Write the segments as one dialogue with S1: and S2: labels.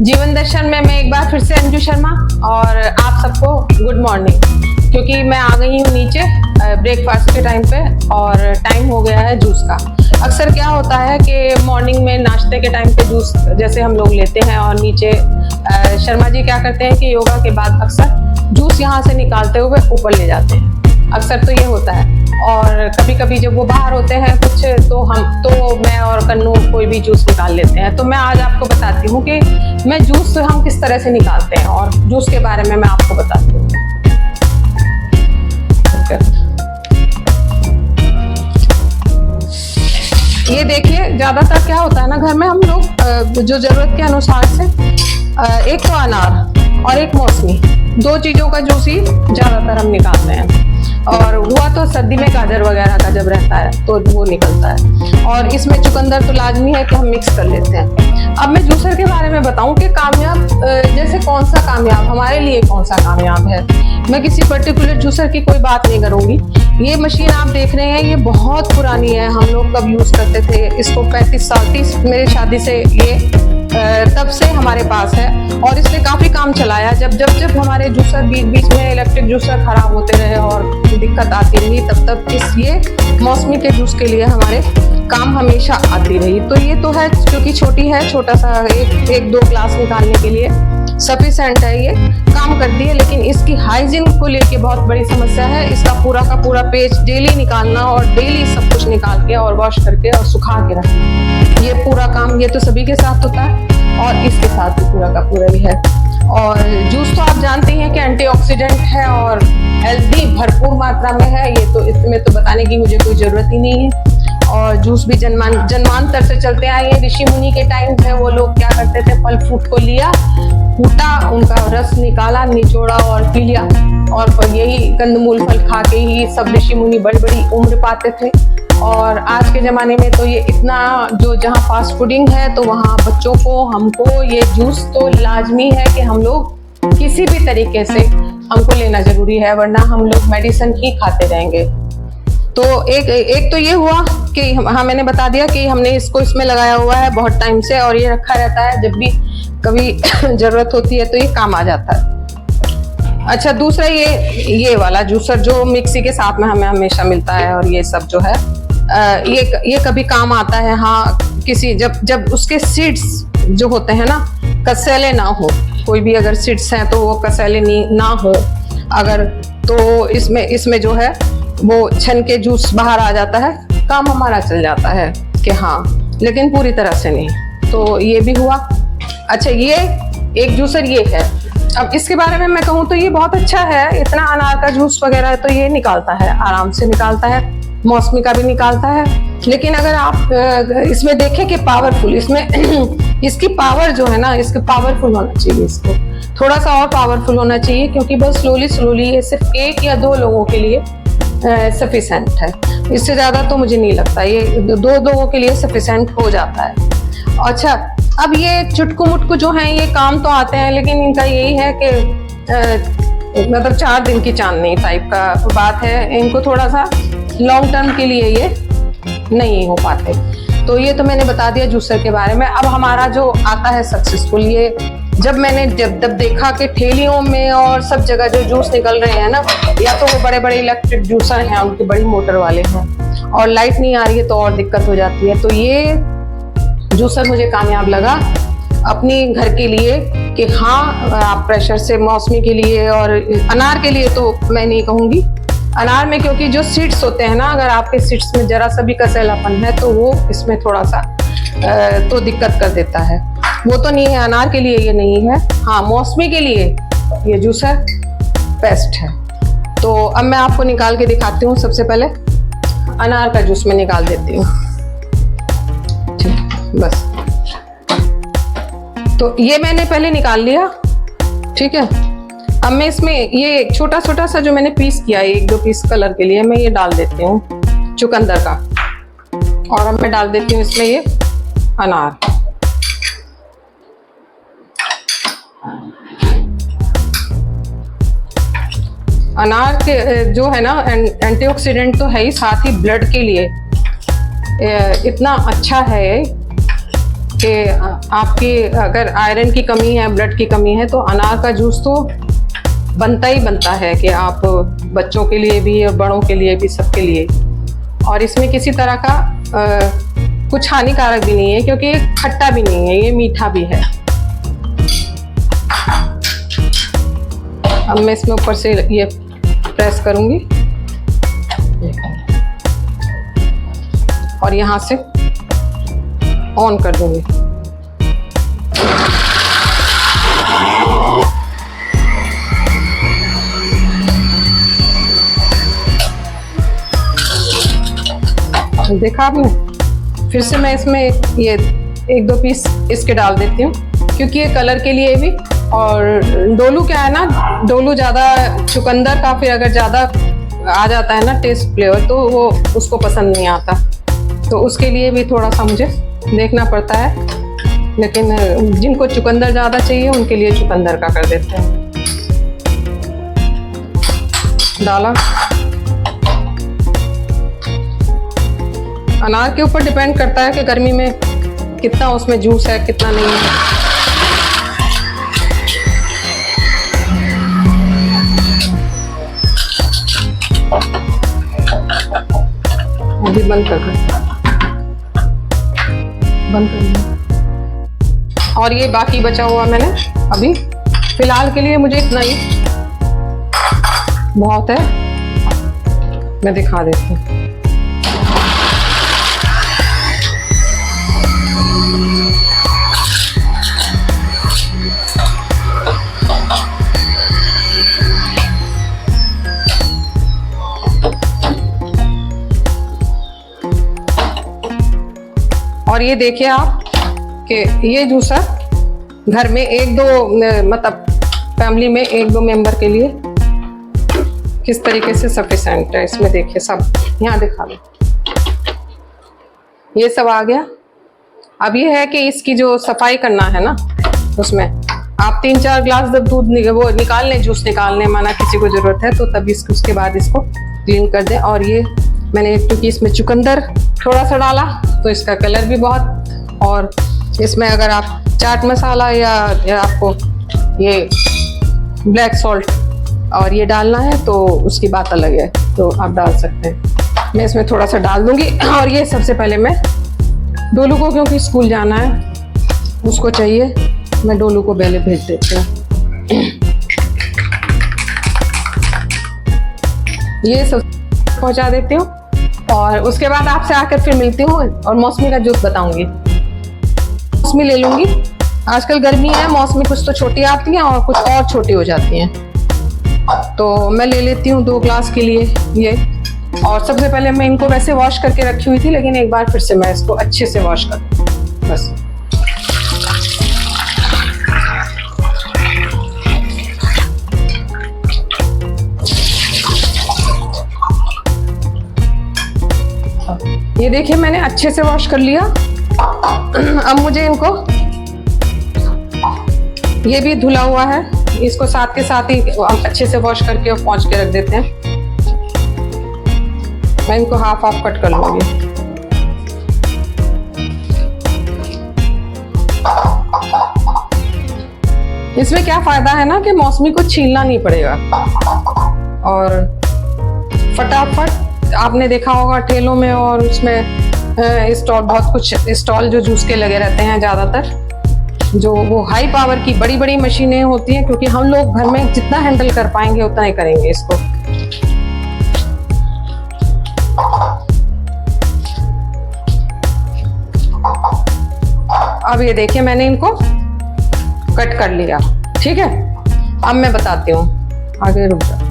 S1: जीवन दर्शन में मैं एक बार फिर से अंजू शर्मा और आप सबको गुड मॉर्निंग। क्योंकि मैं आ गई हूँ नीचे ब्रेकफास्ट के टाइम पे और टाइम हो गया है जूस का। अक्सर क्या होता है कि मॉर्निंग में नाश्ते के टाइम पे जूस जैसे हम लोग लेते हैं और नीचे शर्मा जी क्या करते हैं कि योगा के बाद अक्सर जूस यहाँ से निकालते हुए ऊपर ले जाते हैं। अक्सर तो ये होता है। और कभी कभी जब वो बाहर होते हैं कुछ तो मैं और कन्नू कोई भी जूस निकाल लेते हैं। तो मैं आज आपको बताती हूँ कि मैं जूस हम किस तरह से निकालते हैं और जूस के बारे में मैं आपको बताती हूँ। ये देखिए, ज्यादातर क्या होता है ना, घर में हम लोग जो जरूरत के अनुसार से एक तो अनार और एक मौसमी, दो चीजों का जूस ही ज्यादातर हम निकालते हैं। और हुआ तो सर्दी में गाजर वगैरह का जब रहता है तो वो निकलता है। और इसमें चुकंदर तो लाजमी है कि हम मिक्स कर लेते हैं। अब मैं जूसर के बारे में बताऊं कि कामयाब जैसे कौन सा कामयाब हमारे लिए कौन सा कामयाब है। मैं किसी पर्टिकुलर जूसर की कोई बात नहीं करूंगी। ये मशीन आप देख रहे हैं ये बहुत पुरानी है। हम लोग कब यूज करते थे इसको 35 साल 30 मेरी शादी से ये तब से हमारे पास है और इसने काफी काम चलाया। जब हमारे जूसर बीच में इलेक्ट्रिक जूसर खराब होते रहे और दिक्कत आती रही तब ये मौसमी के जूस के लिए हमारे काम हमेशा आती रही। तो ये तो है क्योंकि छोटी है, छोटा सा एक दो ग्लास निकालने के लिए सफिशिएंट है, ये काम करती है। लेकिन इसकी हाइजीन को लेके बहुत बड़ी समस्या है। इसका पूरा का पूरा पेज डेली निकालना और डेली सब कुछ निकाल के और वॉश करके और सुखा के रखना, ये पूरा काम ये तो सभी के साथ होता है और इसके साथ भी पूरा का पूरा भी है। और जूस तो आप जानते हैं कि एंटीऑक्सीडेंट है और हेल्दी भरपूर मात्रा में है। ये तो इसमें तो बताने की मुझे कोई जरूरत ही नहीं है। और जूस भी जन्मांतर से चलते आए हैं। ऋषि मुनि के टाइम थे, वो लोग क्या करते थे, फल फ्रूट को लिया, कूटा, उनका रस निकाला, निचोड़ा और पी लिया। और यही कंदमूल फल खा के ही सब ऋषि मुनि बड़ी बड़ी उम्र पाते थे। और आज के ज़माने में तो ये इतना जो जहाँ फास्ट फूडिंग है तो वहाँ बच्चों को हमको ये जूस तो लाजमी है कि हम लोग किसी भी तरीके से हमको लेना जरूरी है, वरना हम लोग मेडिसिन ही खाते रहेंगे। तो एक तो ये हुआ कि हाँ मैंने बता दिया कि हमने इसको इसमें लगाया हुआ है बहुत टाइम से और ये रखा रहता है, जब भी कभी जरूरत होती है तो ये काम आ जाता है। अच्छा, दूसरा ये वाला जूसर जो मिक्सी के साथ में हमें हमेशा मिलता है और ये सब जो है ये कभी काम आता है। हाँ, किसी जब उसके सीड्स जो होते हैं ना कसैले ना हो, कोई भी अगर सीड्स हैं तो वो कसैले ना हो अगर, तो इसमें जो है वो छन के जूस बाहर आ जाता है, काम हमारा चल जाता है कि हाँ, लेकिन पूरी तरह से नहीं। तो ये भी हुआ। अच्छा, ये एक जूसर ये है। अब इसके बारे में मैं कहूँ तो ये बहुत अच्छा है। इतना अनार का जूस वगैरह तो ये निकालता है, आराम से निकालता है, मौसमी का भी निकालता है। लेकिन अगर आप इसमें देखें कि पावरफुल, इसमें इसकी पावर जो है ना, इसके पावरफुल होना चाहिए, इसको थोड़ा सा और पावरफुल होना चाहिए क्योंकि बहुत स्लोली ये सिर्फ 1 या 2 लोगों के लिए सफिशिएंट है। इससे ज़्यादा तो मुझे नहीं लगता, ये 2 लोगों के लिए सफिशिएंट हो जाता है। अच्छा, अब ये चुटकू मुटकू जो हैं ये काम तो आते हैं, लेकिन इनका यही है कि मतलब 4 दिन की चांदनी टाइप का बात है। इनको थोड़ा सा लॉन्ग टर्म के लिए ये नहीं हो पाते। तो ये तो मैंने बता दिया जूसर के बारे में। अब हमारा जो आता है सक्सेसफुल, ये जब देखा कि ठेलियों में और सब जगह जो जूस निकल रहे हैं ना, या तो वो बड़े बड़े इलेक्ट्रिक जूसर हैं, उनके बड़ी मोटर वाले हैं और लाइट नहीं आ रही है तो और दिक्कत हो जाती है। तो ये जूसर मुझे कामयाब लगा अपनी घर के लिए कि हाँ, आप प्रेशर से मौसमी के लिए और अनार के लिए तो मैं नहीं कहूँगी। अनार में क्योंकि जो सीड्स होते हैं ना, अगर आपके सीड्स में जरा सा भी कसैलापन है तो वो इसमें थोड़ा सा तो दिक्कत कर देता है। वो तो नहीं है, अनार के लिए ये नहीं है। हाँ, मौसमी के लिए ये जूसर बेस्ट है। तो अब मैं आपको निकाल के दिखाती हूँ। सबसे पहले अनार का जूस में निकाल देती हूँ, बस। तो ये मैंने पहले निकाल लिया, ठीक है। अब मैं इसमें ये छोटा छोटा सा जो मैंने पीस किया है, 1-2 पीस कलर के लिए, मैं ये डाल देती हूँ चुकंदर का। और अब मैं डाल देती हूँ इसमें ये अनार। अनार के जो है ना एंटीऑक्सीडेंट तो है ही, साथ ही ब्लड के लिए इतना अच्छा है कि आपकी अगर आयरन की कमी है, ब्लड की कमी है, तो अनार का जूस तो बनता ही बनता है कि आप बच्चों के लिए भी और बड़ों के लिए भी, सबके लिए। और इसमें किसी तरह का कुछ हानिकारक भी नहीं है, क्योंकि ये खट्टा भी नहीं है, ये मीठा भी है। अब मैं इसमें ऊपर से ये प्रेस करूंगी और यहाँ से ऑन कर दूंगी। देखा आपने? फिर से मैं इसमें ये 1-2 पीस इसके डाल देती हूँ, क्योंकि ये कलर के लिए भी। और डोलू क्या है ना, डोलू ज़्यादा चुकंदर का फिर अगर ज़्यादा आ जाता है ना टेस्ट फ्लेवर, तो वो उसको पसंद नहीं आता, तो उसके लिए भी थोड़ा सा मुझे देखना पड़ता है। लेकिन जिनको चुकंदर ज़्यादा चाहिए उनके लिए चुकंदर का कर देते हैं। डाला। अनार के ऊपर डिपेंड करता है कि गर्मी में कितना उसमें जूस है, कितना नहीं है। अभी बंद कर दिया। और ये बाकी बचा हुआ मैंने अभी फिलहाल के लिए मुझे इतना ही बहुत है। मैं दिखा देती हूँ। और ये देखिए आप कि ये जूसर घर में 1-2 मतलब फैमिली में 1-2 मेंबर के लिए किस तरीके से सफिशिएंट है। इसमें देखिए सब यहाँ दिखा दो, ये सब आ गया। अब ये है कि इसकी जो सफाई करना है ना, उसमें आप 3-4 ग्लास जब दूध वो निकाल लें, जूस निकालने माना किसी को ज़रूरत है तो तभी उसके बाद इसको क्लीन कर दें। और ये मैंने क्योंकि इसमें चुकंदर थोड़ा सा डाला तो इसका कलर भी बहुत, और इसमें अगर आप चाट मसाला या आपको ये ब्लैक सॉल्ट और ये डालना है तो उसकी बात अलग है, तो आप डाल सकते हैं। मैं इसमें थोड़ा सा डाल दूंगी। और ये सबसे पहले मैं डोलू को, क्योंकि स्कूल जाना है उसको चाहिए, मैं डोलू को पहले भेज देती हूँ। ये सब पहुंचा देती हूँ और उसके बाद आपसे आकर फिर मिलती हूँ और मौसमी का जूस बताऊंगी। मौसमी ले लूंगी, आजकल गर्मी है, मौसमी कुछ तो छोटी आती हैं और कुछ और छोटी हो जाती हैं, तो मैं ले लेती हूँ 2 ग्लास के लिए ये। और सबसे पहले मैं इनको वैसे वॉश करके रखी हुई थी, लेकिन एक बार फिर से मैं इसको अच्छे से वॉश कर बस। ये देखिए मैंने अच्छे से वॉश कर लिया। अब मुझे इनको, ये भी धुला हुआ है, इसको साथ के साथ ही अच्छे से वॉश करके और पोंछ के रख देते हैं। मैं इनको हाफ कट कर लूंगी। इसमें क्या फायदा है ना कि मौसमी को छीलना नहीं पड़ेगा और फटाफट, आपने देखा होगा ठेलों में और उसमें स्टॉल, बहुत कुछ स्टॉल जो जूस के लगे रहते हैं ज़्यादातर, जो वो हाई पावर की बड़ी बड़ी मशीनें होती हैं, क्योंकि हम लोग घर में जितना हैंडल कर पाएंगे उतना ही करेंगे इसको। अब ये देखिए मैंने इनको कट कर लिया, ठीक है। अब मैं बताती हूँ आगे, रुक जाओ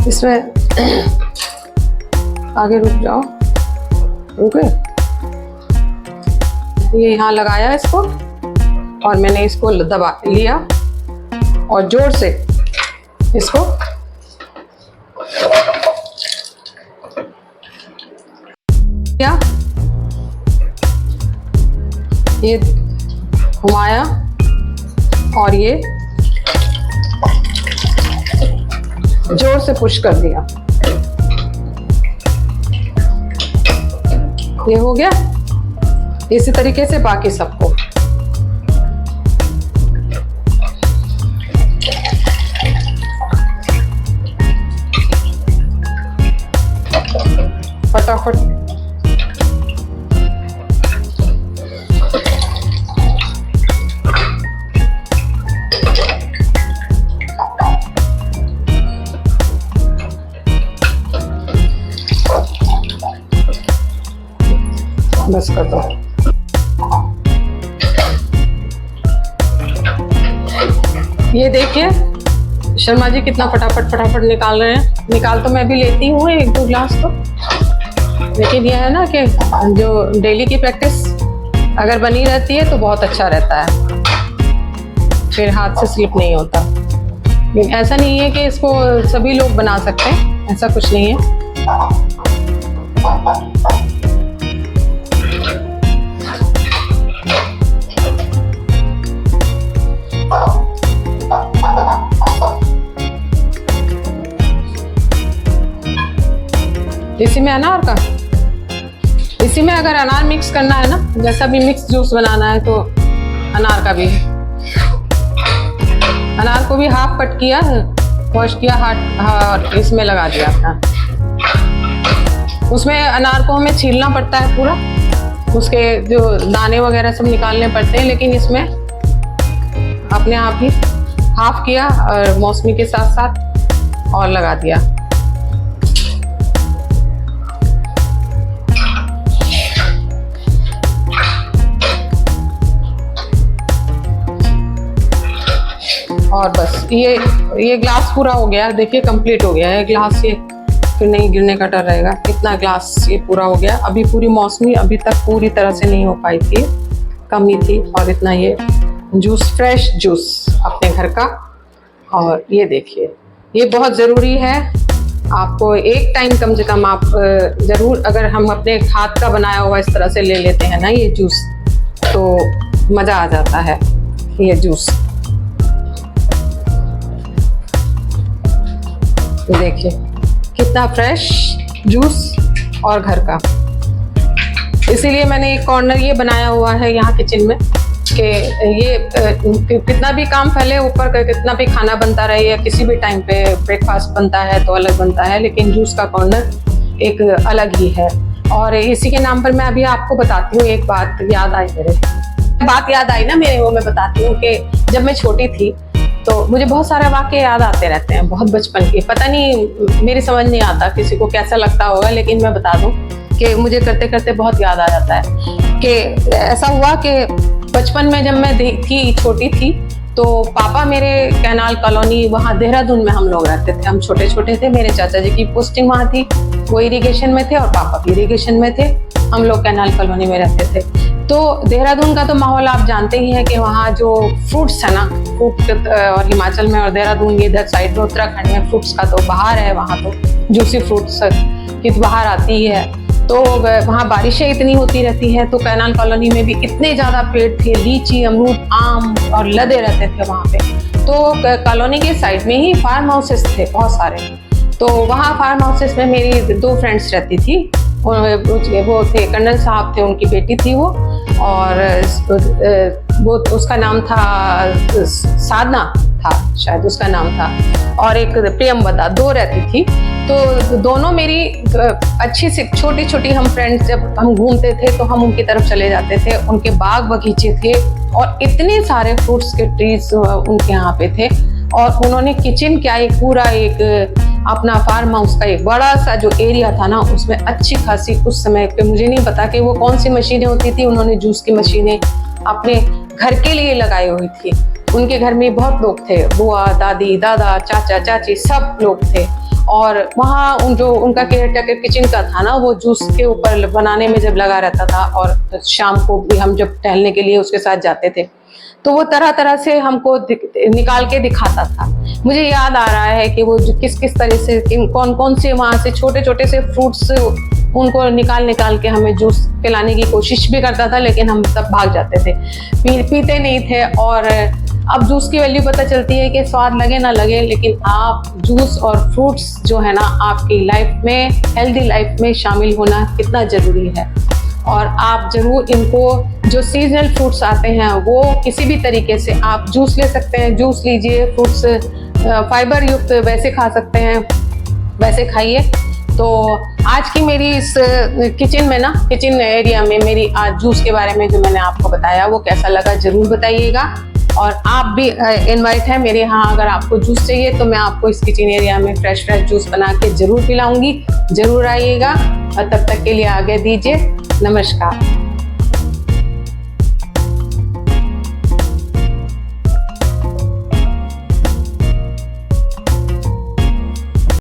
S1: इसमें आगे रुक जाओ, रुके। ये यहाँ लगाया इसको और मैंने इसको दबा लिया और जोर से इसको किया, ये घुमाया और ये जोर से पुश कर दिया। ये हो गया। इसी तरीके से बाकी सबको। फटाफट बस कर दो। ये देखिए शर्मा जी कितना फटाफट निकाल रहे हैं। निकाल तो मैं भी लेती हूँ 1-2 ग्लास तो, लेकिन यह है ना कि जो डेली की प्रैक्टिस अगर बनी रहती है तो बहुत अच्छा रहता है, फिर हाथ से स्लिप नहीं होता। लेकिन ऐसा नहीं है कि इसको सभी लोग बना सकते हैं, ऐसा कुछ नहीं है। इसी में अनार का, इसी में अगर अनार मिक्स करना है ना, जैसा भी मिक्स जूस बनाना है तो अनार का भी है। अनार को भी हाफ कट किया, वॉश किया, हाथ इसमें लगा दिया अपना। उसमें अनार को हमें छीलना पड़ता है पूरा, उसके जो दाने वगैरह सब निकालने पड़ते हैं, लेकिन इसमें अपने आप ही हाफ किया और मौसमी के साथ साथ और लगा दिया। और बस ये ग्लास पूरा हो गया, देखिए कंप्लीट हो गया है ग्लास। ये फिर नहीं गिरने का डर रहेगा। कितना ग्लास ये पूरा हो गया। अभी पूरी मौसमी अभी तक पूरी तरह से नहीं हो पाई थी, कमी थी। और इतना ये जूस, फ्रेश जूस अपने घर का। और ये देखिए, ये बहुत ज़रूरी है। आपको एक टाइम कम से कम आप ज़रूर, अगर हम अपने हाथ का बनाया हुआ इस तरह से ले लेते हैं ना ये जूस, तो मज़ा आ जाता है ये जूस। देखिए कितना फ्रेश जूस और घर का। इसीलिए मैंने एक कॉर्नर ये बनाया हुआ है यहाँ किचन में कि ये कितना भी काम फैले ऊपर का, कितना भी खाना बनता रहे या किसी भी टाइम पे ब्रेकफास्ट बनता है तो अलग बनता है, लेकिन जूस का कॉर्नर एक अलग ही है। और इसी के नाम पर मैं अभी आपको बताती हूँ, एक बात याद आई ना मेरे, वो मैं बताती हूँ कि जब मैं छोटी थी तो मुझे बहुत सारे वाक़े याद आते रहते हैं, बहुत बचपन के। पता नहीं, मेरी समझ नहीं आता किसी को कैसा लगता होगा, लेकिन मैं बता दूं कि मुझे करते करते बहुत याद आ जाता है कि ऐसा हुआ कि बचपन में जब मैं थी, छोटी थी, तो पापा मेरे कैनाल कॉलोनी, वहाँ देहरादून में हम लोग रहते थे। हम छोटे छोटे थे, मेरे चाचा जी की पोस्टिंग वहाँ थी, वो इरिगेशन में थे और पापा भी इरिगेशन में थे। हम लोग कैनाल कॉलोनी में रहते थे। तो देहरादून का तो माहौल आप जानते ही हैं कि वहाँ जो फ्रूट्स है ना, फ्रूट, और हिमाचल में और देहरादून ये इधर साइड में उत्तराखंड में फ्रूट्स का तो बहार है। वहाँ तो जूसी फ्रूट्स की बहार आती है। तो वहाँ बारिशें इतनी होती रहती हैं, तो कैनाल कॉलोनी में भी इतने ज़्यादा पेड़ थे, लीची, अमरूद, आम और लदे रहते थे वहाँ पे। तो कॉलोनी के साइड में ही फार्म हाउसेस थे बहुत सारे। तो वहाँ फार्म हाउसेस में मेरी 2 फ्रेंड्स रहती थी। वो थे, कर्नल साहब थे, उनकी बेटी थी वो, और वो उसका नाम था साधना था शायद उसका नाम था, और एक प्रियमवदा, 2 रहती थी। तो दोनों मेरी अच्छी सी छोटी छोटी हम फ्रेंड्स, जब हम घूमते थे तो हम उनकी तरफ चले जाते थे। उनके बाग बगीचे थे और इतने सारे फ्रूट्स के ट्रीज उनके यहाँ पे थे। और उन्होंने किचन क्या, एक पूरा एक अपना फार्म हाउस का एक बड़ा सा जो एरिया था ना, उसमें अच्छी खासी, उस समय पे मुझे नहीं पता कि वो कौन सी मशीनें होती थी, उन्होंने जूस की मशीनें अपने घर के लिए लगाई हुई थी। उनके घर में बहुत लोग थे, बुआ, दादी, दादा, चाचा, चाची, सब लोग थे। और वहाँ जो उनका केयरटेकर किचन का था ना, वो जूस के ऊपर बनाने में जब लगा रहता था। और शाम को भी हम जब टहलने के लिए उसके साथ जाते थे, तो वो तरह तरह से हमको निकाल के दिखाता था। मुझे याद आ रहा है कि वो किस किस तरह से, कौन कौन से वहाँ से छोटे छोटे से फ्रूट्स उनको निकाल के हमें जूस पिलाने की कोशिश भी करता था, लेकिन हम सब भाग जाते थे, पीते नहीं थे। और अब जूस की वैल्यू पता चलती है कि स्वाद लगे ना लगे, लेकिन आप जूस और फ्रूट्स जो है ना, आपकी लाइफ में, हेल्दी लाइफ में शामिल होना कितना ज़रूरी है। और आप जरूर इनको, जो सीजनल फ्रूट्स आते हैं वो किसी भी तरीके से आप जूस ले सकते हैं, जूस लीजिए, फ्रूट्स फाइबर युक्त वैसे खा सकते हैं, वैसे खाइए। तो आज की मेरी इस किचन एरिया में मेरी आज जूस के बारे में जो मैंने आपको बताया वो कैसा लगा जरूर बताइएगा। और आप भी इनवाइट है मेरे यहाँ, अगर आपको जूस चाहिए तो मैं आपको इस किचन एरिया में फ्रेश जूस बना के जरूर पिलाऊंगी, जरूर आइएगा। और तब तक के लिए आगे दीजिए, नमस्कार।